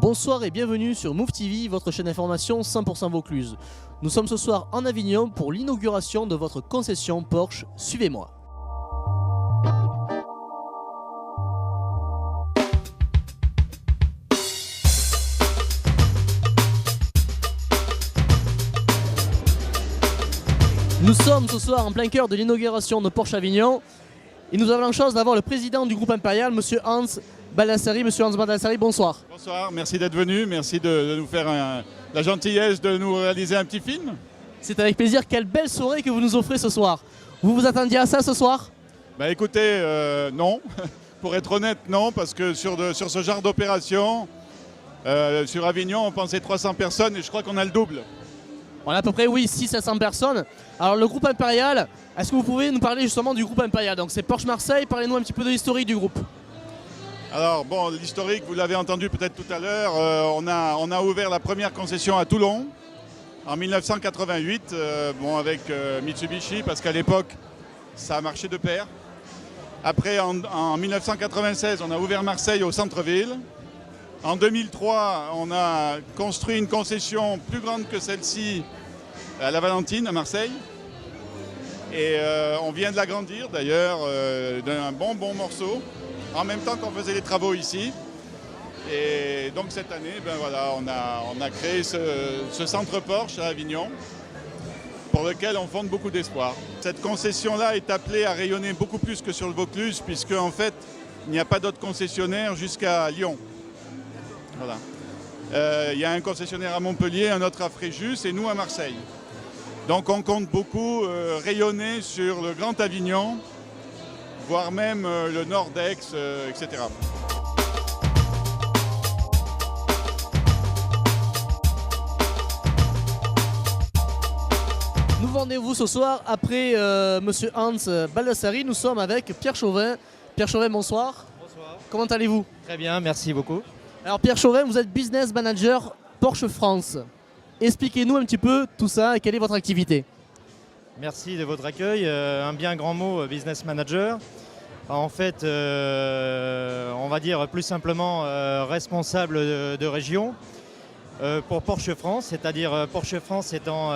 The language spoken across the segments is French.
Bonsoir et bienvenue sur Move TV, votre chaîne d'information 100% Vaucluse. Nous sommes ce soir en Avignon pour l'inauguration de votre concession Porsche. Suivez-moi. Nous sommes ce soir en plein cœur de l'inauguration de Porsche Avignon et nous avons la chance d'avoir le président du groupe Impérial, Monsieur Hans Baldassari. Monsieur Hans Baldassari, bonsoir. Bonsoir, merci d'être venu, merci de nous faire la gentillesse de nous réaliser un petit film. C'est avec plaisir, quelle belle soirée que vous nous offrez ce soir. Vous vous attendiez à ça ce soir? Bah écoutez, non, pour être honnête, non, parce que sur ce genre d'opération, sur Avignon, on pensait 300 personnes et je crois qu'on a le double. On a à peu près, oui, 6 à 100 personnes. Alors le groupe Impérial, est-ce que vous pouvez nous parler justement du groupe Impérial? Donc c'est Porsche Marseille, parlez-nous un petit peu de l'historique du groupe. Alors bon, l'historique, vous l'avez entendu peut-être tout à l'heure, on a ouvert la première concession à Toulon en 1988, avec Mitsubishi, parce qu'à l'époque, ça a marché de pair. Après, en 1996, on a ouvert Marseille au centre-ville. En 2003, on a construit une concession plus grande que celle-ci à la Valentine, à Marseille. Et on vient de l'agrandir d'ailleurs d'un bon morceau, en même temps qu'on faisait les travaux ici. Et donc cette année, on a créé ce centre Porsche à Avignon, pour lequel on fonde beaucoup d'espoir. Cette concession-là est appelée à rayonner beaucoup plus que sur le Vaucluse, puisque en fait, il n'y a pas d'autres concessionnaires jusqu'à Lyon. Voilà. Il y a un concessionnaire à Montpellier, un autre à Fréjus et nous à Marseille. Donc on compte beaucoup rayonner sur le Grand Avignon, voire même le nord d'Aix, etc. Nous vendez-vous ce soir après Monsieur Hans Baldassari. Nous sommes avec Pierre Chauvin. Pierre Chauvin, bonsoir. Bonsoir. Comment allez-vous? Très bien, merci beaucoup. Alors Pierre Chauvin, vous êtes business manager Porsche France. Expliquez-nous un petit peu tout ça et quelle est votre activité. Merci de votre accueil. Un bien grand mot, business manager. En fait, on va dire plus simplement responsable de région pour Porsche France, c'est-à-dire Porsche France étant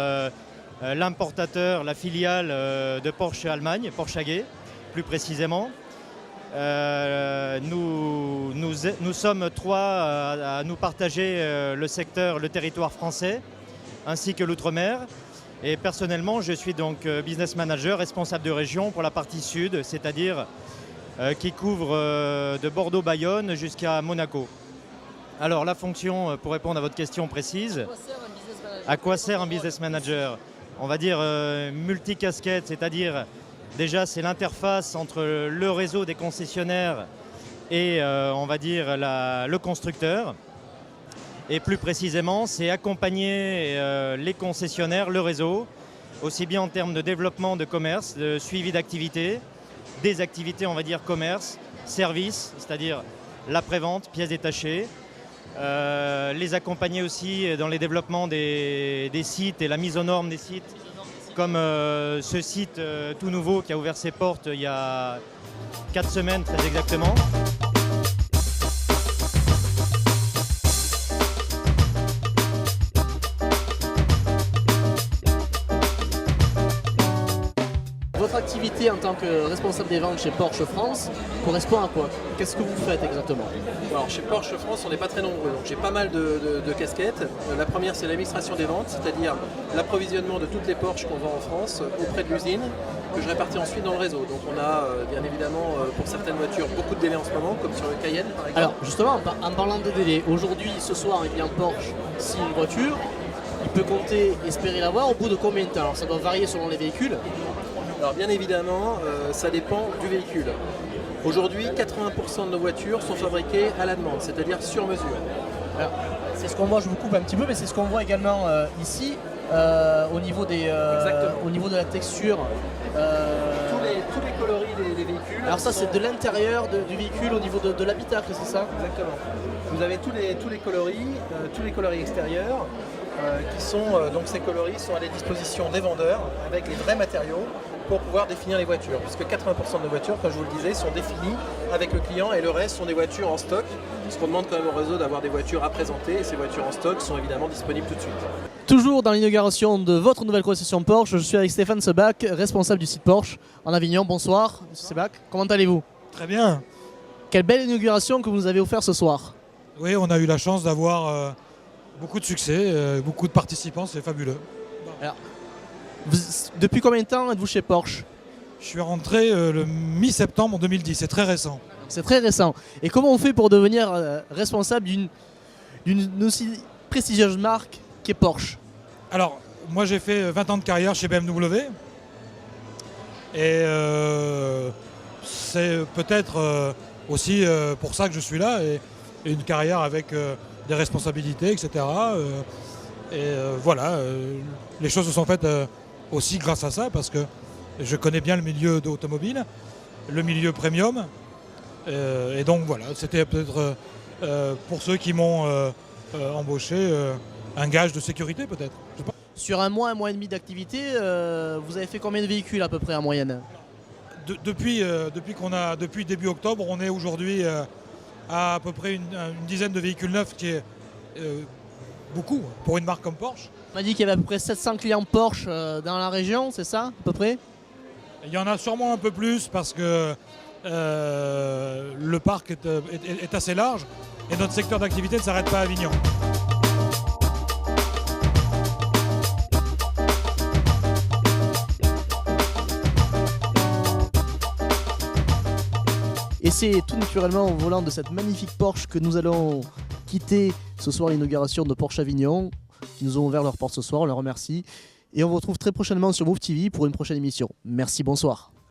l'importateur, la filiale de Porsche Allemagne, Porsche AG plus précisément. Nous sommes trois à nous partager le territoire français ainsi que l'outre-mer. Et personnellement, je suis donc business manager, responsable de région pour la partie sud, c'est-à-dire qui couvre de Bordeaux-Bayonne jusqu'à Monaco. Alors la fonction, pour répondre à votre question précise, à quoi sert un business manager? On va dire multicasquette, c'est-à-dire déjà, c'est l'interface entre le réseau des concessionnaires et, on va dire, le constructeur. Et plus précisément, c'est accompagner les concessionnaires, le réseau, aussi bien en termes de développement de commerce, de suivi d'activités, des activités, on va dire, commerce, service, c'est-à-dire l'après-vente, pièces détachées, les accompagner aussi dans les développements des sites et la mise aux normes des sites, comme ce site tout nouveau qui a ouvert ses portes il y a 4 semaines très exactement. Votre activité en tant que responsable des ventes chez Porsche France correspond à quoi? Qu'est-ce que vous faites exactement? Alors chez Porsche France, on n'est pas très nombreux, donc j'ai pas mal de casquettes. La première, c'est l'administration des ventes, c'est-à-dire l'approvisionnement de toutes les Porsche qu'on vend en France auprès de l'usine, que je répartis ensuite dans le réseau. Donc on a bien évidemment pour certaines voitures beaucoup de délais en ce moment, comme sur le Cayenne par exemple. Alors justement, en parlant de délai, aujourd'hui, ce soir, il y a un Porsche, si une voiture, il peut compter, espérer l'avoir au bout de combien de temps? Alors ça doit varier selon les véhicules. Alors bien évidemment, ça dépend du véhicule. Aujourd'hui, 80% de nos voitures sont fabriquées à la demande, c'est-à-dire sur mesure. C'est ce qu'on voit, je vous coupe un petit peu, mais c'est ce qu'on voit également ici, au niveau de la texture. Tous les coloris des véhicules. Alors ça, c'est de l'intérieur du véhicule au niveau de l'habitacle, c'est ça? Exactement. Vous avez tous les coloris extérieurs qui sont, donc ces coloris sont à la disposition des vendeurs avec les vrais matériaux pour pouvoir définir les voitures. Puisque 80% de nos voitures, comme je vous le disais, sont définies avec le client et le reste sont des voitures en stock. Ce qu'on demande quand même au réseau d'avoir des voitures à présenter et ces voitures en stock sont évidemment disponibles tout de suite. Toujours dans l'inauguration de votre nouvelle concession Porsche, je suis avec Stéphane Sebach, responsable du site Porsche en Avignon. Bonsoir, monsieur Sebach, comment allez-vous? Très bien. Quelle belle inauguration que vous nous avez offert ce soir. Oui, on a eu la chance d'avoir beaucoup de succès, beaucoup de participants, c'est fabuleux. Depuis combien de temps êtes-vous chez Porsche? Je suis rentré le mi-septembre 2010, c'est très récent. C'est très récent. Et comment on fait pour devenir responsable d'une aussi prestigieuse marque qu'est Porsche? Alors, moi j'ai fait 20 ans de carrière chez BMW. Et c'est peut-être aussi pour ça que je suis là. Et une carrière avec des responsabilités, etc. Voilà, les choses se sont faites aussi grâce à ça, parce que je connais bien le milieu de l'automobile, le milieu premium. Et donc voilà, c'était peut-être pour ceux qui m'ont embauché un gage de sécurité peut-être. Sur un mois et demi d'activité, vous avez fait combien de véhicules à peu près en moyenne? Depuis début octobre, on est aujourd'hui à peu près une dizaine de véhicules neufs, qui est beaucoup pour une marque comme Porsche. On m'a dit qu'il y avait à peu près 700 clients Porsche dans la région, c'est ça à peu près? Il y en a sûrement un peu plus parce que le parc est assez large et notre secteur d'activité ne s'arrête pas à Avignon. Et c'est tout naturellement au volant de cette magnifique Porsche que nous allons quitter ce soir l'inauguration de Porsche Avignon, qui nous ont ouvert leurs portes ce soir, on les remercie. Et on vous retrouve très prochainement sur Move TV pour une prochaine émission. Merci, bonsoir.